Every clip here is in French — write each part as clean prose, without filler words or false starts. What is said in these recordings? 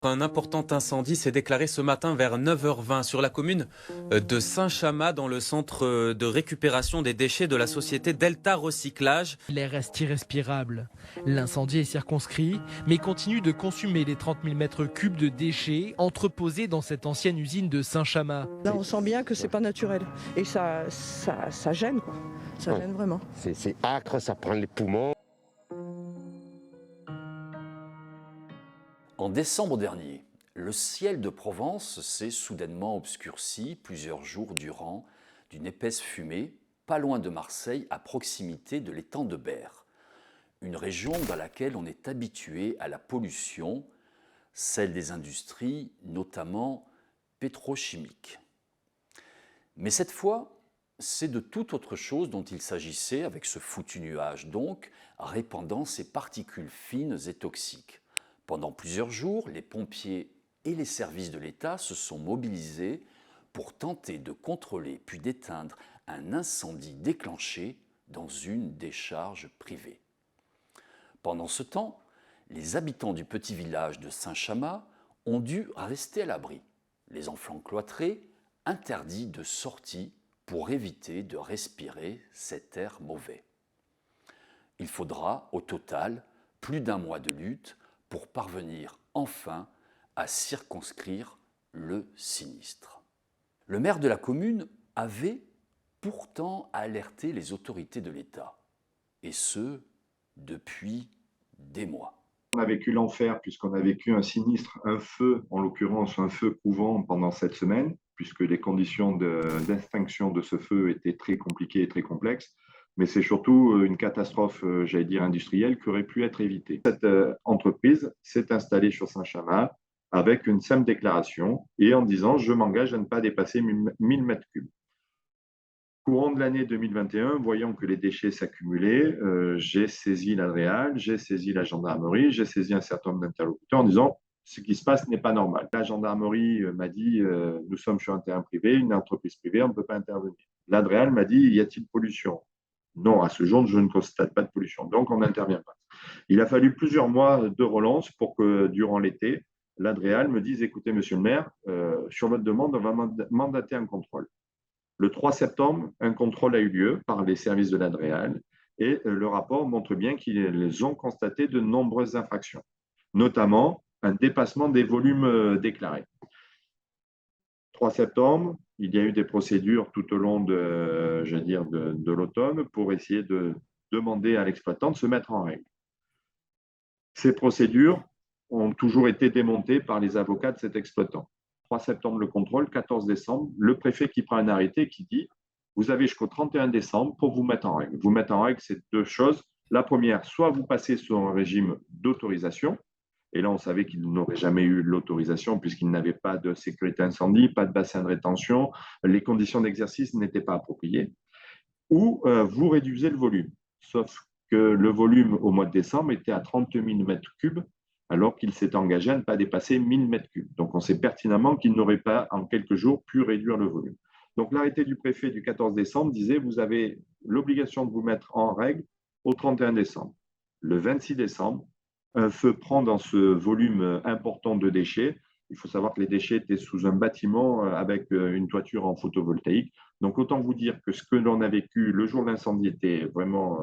Un important incendie s'est déclaré ce matin vers 9h20 sur la commune de Saint-Chamas dans le centre de récupération des déchets de la société Delta Recyclage. L'air reste irrespirable. L'incendie est circonscrit, mais continue de consumer les 30 000 mètres cubes de déchets entreposés dans cette ancienne usine de Saint-Chamas. Là, on sent bien que c'est pas naturel. Et ça gêne, quoi. Ça gêne vraiment. C'est âcre, ça prend les poumons. En décembre dernier, le ciel de Provence s'est soudainement obscurci plusieurs jours durant d'une épaisse fumée, pas loin de Marseille, à proximité de l'étang de Berre. Une région dans laquelle on est habitué à la pollution, celle des industries, notamment pétrochimiques. Mais cette fois, c'est de toute autre chose dont il s'agissait avec ce foutu nuage donc, répandant ses particules fines et toxiques. Pendant plusieurs jours, les pompiers et les services de l'État se sont mobilisés pour tenter de contrôler puis d'éteindre un incendie déclenché dans une décharge privée. Pendant ce temps, les habitants du petit village de Saint-Chamas ont dû rester à l'abri, les enfants cloîtrés, interdits de sortie pour éviter de respirer cet air mauvais. Il faudra, au total, plus d'un mois de lutte pour parvenir enfin à circonscrire le sinistre. Le maire de la commune avait pourtant alerté les autorités de l'État, et ce, depuis des mois. On a vécu l'enfer puisqu'on a vécu un sinistre, un feu, en l'occurrence un feu couvant pendant cette semaine, puisque les conditions d'extinction de ce feu étaient très compliquées et très complexes. Mais c'est surtout une catastrophe, j'allais dire, industrielle qui aurait pu être évitée. Cette entreprise s'est installée sur Saint-Chamas avec une simple déclaration et en disant « je m'engage à ne pas dépasser 1000 mètres cubes ». Courant de l'année 2021, voyant que les déchets s'accumulaient, j'ai saisi l'Adréal, j'ai saisi la gendarmerie, j'ai saisi un certain nombre d'interlocuteurs en disant « ce qui se passe n'est pas normal ». La gendarmerie m'a dit « nous sommes sur un terrain privé, une entreprise privée, on ne peut pas intervenir ». L'Adréal m'a dit « y a-t-il pollution ?» Non, à ce jour, je ne constate pas de pollution, donc on n'intervient pas. Il a fallu plusieurs mois de relance pour que, durant l'été, l'Adréal me dise « écoutez, monsieur le maire, sur votre demande, on va mandater un contrôle ». Le 3 septembre, un contrôle a eu lieu par les services de l'Adréal et le rapport montre bien qu'ils ont constaté de nombreuses infractions, notamment un dépassement des volumes déclarés. 3 septembre, il y a eu des procédures tout au long de l'automne pour essayer de demander à l'exploitant de se mettre en règle. Ces procédures ont toujours été démontées par les avocats de cet exploitant. 3 septembre, le contrôle, 14 décembre, le préfet qui prend un arrêté qui dit « vous avez jusqu'au 31 décembre pour vous mettre en règle ». Vous mettre en règle, c'est deux choses. La première, soit vous passez sur un régime d'autorisation, et là on savait qu'il n'aurait jamais eu l'autorisation puisqu'il n'avait pas de sécurité incendie, pas de bassin de rétention, les conditions d'exercice n'étaient pas appropriées, ou vous réduisez le volume. Sauf que le volume au mois de décembre était à 30 000 mètres cubes, alors qu'il s'est engagé à ne pas dépasser 1000 mètres cubes. Donc on sait pertinemment qu'il n'aurait pas, en quelques jours, pu réduire le volume. Donc l'arrêté du préfet du 14 décembre disait « vous avez l'obligation de vous mettre en règle au 31 décembre ». Le 26 décembre, un feu prend dans ce volume important de déchets. Il faut savoir que les déchets étaient sous un bâtiment avec une toiture en photovoltaïque. Donc autant vous dire que ce que l'on a vécu le jour de l'incendie était vraiment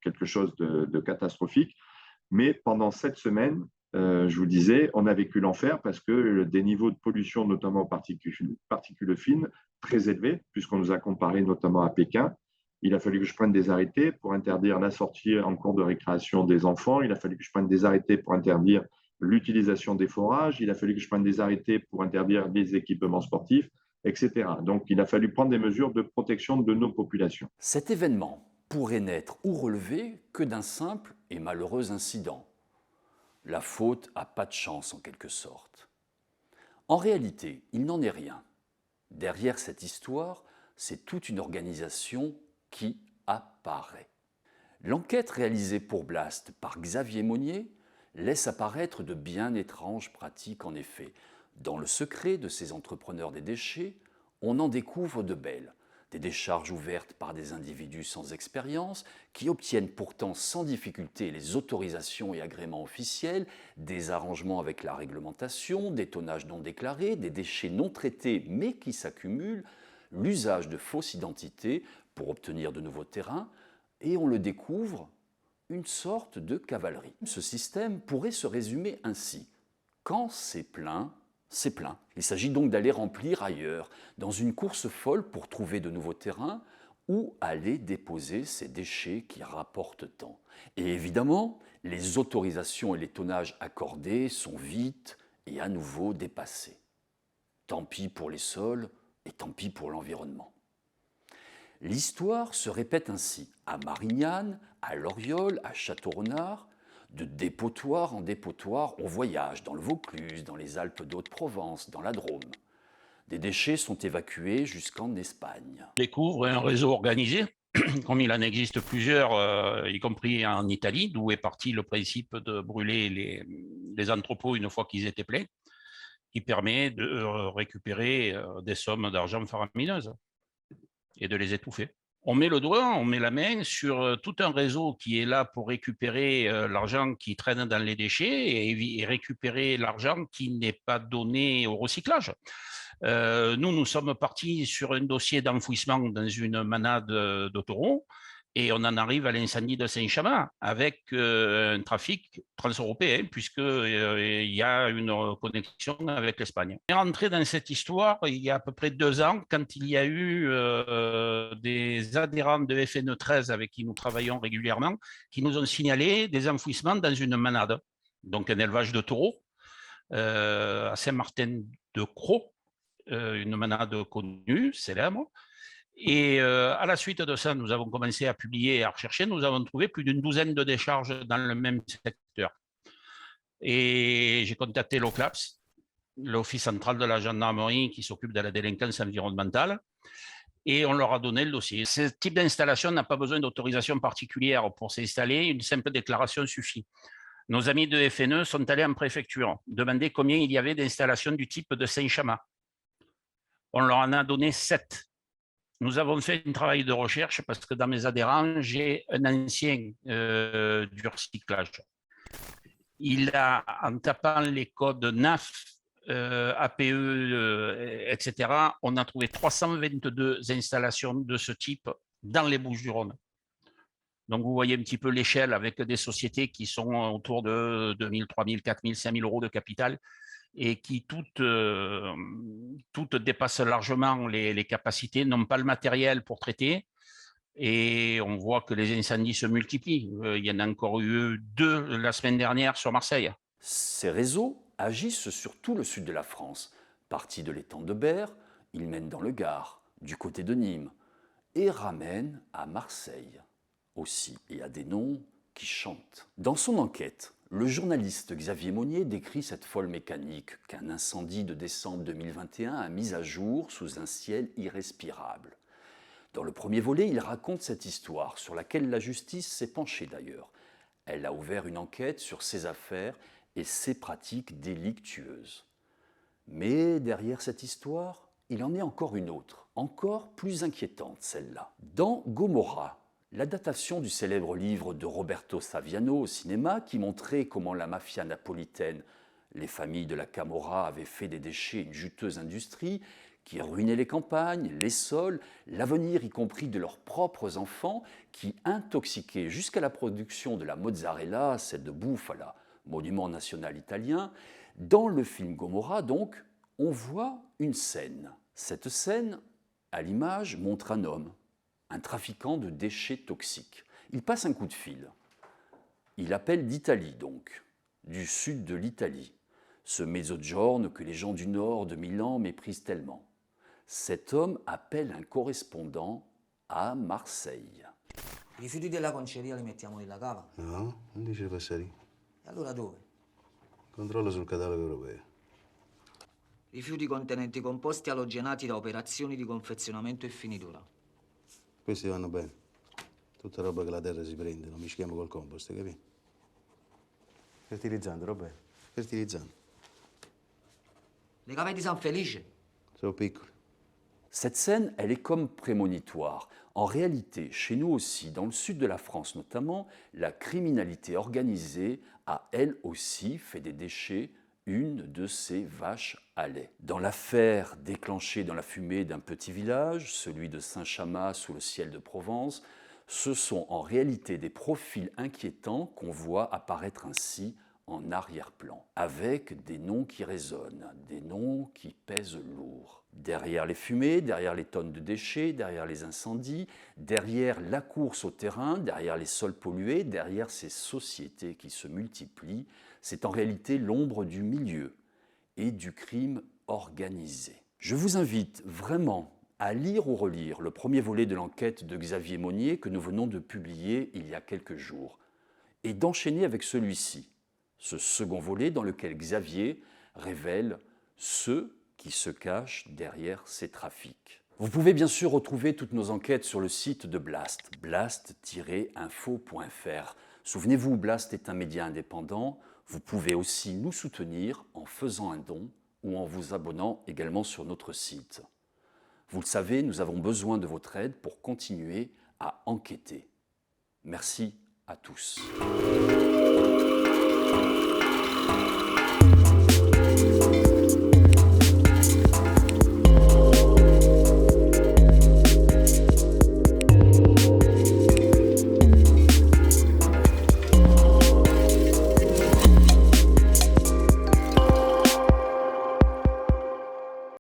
quelque chose de catastrophique. Mais pendant cette semaine, je vous disais, on a vécu l'enfer parce que des niveaux de pollution, notamment particules fines, très élevés, puisqu'on nous a comparé notamment à Pékin. Il a fallu que je prenne des arrêtés pour interdire la sortie en cours de récréation des enfants. Il a fallu que je prenne des arrêtés pour interdire l'utilisation des forages. Il a fallu que je prenne des arrêtés pour interdire les équipements sportifs, etc. Donc, il a fallu prendre des mesures de protection de nos populations. Cet événement pourrait n'être ou relevé que d'un simple et malheureux incident. La faute a pas de chance en quelque sorte. En réalité, il n'en est rien. Derrière cette histoire, c'est toute une organisation qui apparaît. L'enquête réalisée pour Blast par Xavier Monnier laisse apparaître de bien étranges pratiques en effet. Dans le secret de ces entrepreneurs des déchets, on en découvre de belles. Des décharges ouvertes par des individus sans expérience, qui obtiennent pourtant sans difficulté les autorisations et agréments officiels, des arrangements avec la réglementation, des tonnages non déclarés, des déchets non traités mais qui s'accumulent, l'usage de fausses identités pour obtenir de nouveaux terrains, et on le découvre, une sorte de cavalerie. Ce système pourrait se résumer ainsi. Quand c'est plein, c'est plein. Il s'agit donc d'aller remplir ailleurs, dans une course folle pour trouver de nouveaux terrains ou aller déposer ces déchets qui rapportent tant. Et évidemment, les autorisations et les tonnages accordés sont vite et à nouveau dépassés. Tant pis pour les sols et tant pis pour l'environnement. L'histoire se répète ainsi, à Marignane, à Loriol, à Château-Renard. De dépotoir en dépotoir, on voyage dans le Vaucluse, dans les Alpes d'Haute-Provence, dans la Drôme. Des déchets sont évacués jusqu'en Espagne. On découvre un réseau organisé, comme il en existe plusieurs, y compris en Italie, d'où est parti le principe de brûler les entrepôts une fois qu'ils étaient pleins, qui permet de récupérer des sommes d'argent faramineuses et de les étouffer. On met le doigt, on met la main sur tout un réseau qui est là pour récupérer l'argent qui traîne dans les déchets et récupérer l'argent qui n'est pas donné au recyclage. Nous sommes partis sur un dossier d'enfouissement dans une manade de taureaux et on en arrive à l'incendie de Saint-Chamas avec un trafic transeuropéen puisqu'il y a une connexion avec l'Espagne. On est rentré dans cette histoire il y a à peu près 2 ans quand il y a eu des adhérents de FNE 13 avec qui nous travaillons régulièrement qui nous ont signalé des enfouissements dans une manade, donc un élevage de taureaux à Saint-Martin-de-Croix, une manade connue, célèbre. Et à la suite de ça, nous avons commencé à publier et à rechercher. Nous avons trouvé plus d'une douzaine de décharges dans le même secteur. Et j'ai contacté l'OCLAPS, l'Office central de la gendarmerie qui s'occupe de la délinquance environnementale, et on leur a donné le dossier. Ce type d'installation n'a pas besoin d'autorisation particulière pour s'installer, une simple déclaration suffit. Nos amis de FNE sont allés en préfecture demander combien il y avait d'installations du type de Saint-Chamas. On leur en a donné 7. Nous avons fait un travail de recherche parce que dans mes adhérents, j'ai un ancien du recyclage. Il a, en tapant les codes NAF, APE, etc., on a trouvé 322 installations de ce type dans les Bouches-du-Rhône. Donc, vous voyez un petit peu l'échelle avec des sociétés qui sont autour de 2 000, 3 000, 4 000, 5 000 euros de capital et qui toutes dépassent largement les capacités, n'ont pas le matériel pour traiter. Et on voit que les incendies se multiplient. Il y en a encore eu 2 la semaine dernière sur Marseille. Ces réseaux agissent sur tout le sud de la France. Partis de l'étang de Berre, ils mènent dans le Gard, du côté de Nîmes, et ramènent à Marseille aussi, et à des noms qui chantent. Dans son enquête, le journaliste Xavier Monnier décrit cette folle mécanique qu'un incendie de décembre 2021 a mise à jour sous un ciel irrespirable. Dans le premier volet, il raconte cette histoire, sur laquelle la justice s'est penchée d'ailleurs. Elle a ouvert une enquête sur ces affaires et ces pratiques délictueuses. Mais derrière cette histoire, il en est encore une autre, encore plus inquiétante celle-là. Dans Gomorra, la datation du célèbre livre de Roberto Saviano au cinéma qui montrait comment la mafia napolitaine, les familles de la Camorra avaient fait des déchets une juteuse industrie qui ruinait les campagnes, les sols, l'avenir y compris de leurs propres enfants, qui intoxiquaient jusqu'à la production de la mozzarella, cette de bufala, monument national italien. Dans le film Gomorra, donc, on voit une scène. Cette scène, à l'image, montre un homme, un trafiquant de déchets toxiques. Il passe un coup de fil. Il appelle d'Italie, donc, du sud de l'Italie, ce mezzogiorno que les gens du nord de Milan méprisent tellement. Cet homme appelle un correspondant à Marseille. I rifiuti della conceria li mettiamo nella cava? No, non dice Passari. E allora dove? Controllo sul catalogo europeo. Rifiuti contenenti composti alogenati da operazioni di confezionamento e finitura. Questi vanno bene. Tutta roba che la terra si prende, non mischiamo col compost, capito? Fertilizzante, Roberto. Fertilizzante. Le cave di San Felice? Sono piccoli. Cette scène, elle est comme prémonitoire. En réalité, chez nous aussi, dans le sud de la France notamment, la criminalité organisée a elle aussi fait des déchets une de ses vaches à lait. Dans l'affaire déclenchée dans la fumée d'un petit village, celui de Saint-Chamas sous le ciel de Provence, ce sont en réalité des profils inquiétants qu'on voit apparaître ainsi en arrière-plan, avec des noms qui résonnent, des noms qui pèsent lourd. Derrière les fumées, derrière les tonnes de déchets, derrière les incendies, derrière la course au terrain, derrière les sols pollués, derrière ces sociétés qui se multiplient, c'est en réalité l'ombre du milieu et du crime organisé. Je vous invite vraiment à lire ou relire le premier volet de l'enquête de Xavier Monnier que nous venons de publier il y a quelques jours, et d'enchaîner avec celui-ci, ce second volet dans lequel Xavier révèle ceux qui se cachent derrière ces trafics. Vous pouvez bien sûr retrouver toutes nos enquêtes sur le site de Blast, blast-info.fr. Souvenez-vous, Blast est un média indépendant. Vous pouvez aussi nous soutenir en faisant un don ou en vous abonnant également sur notre site. Vous le savez, nous avons besoin de votre aide pour continuer à enquêter. Merci à tous.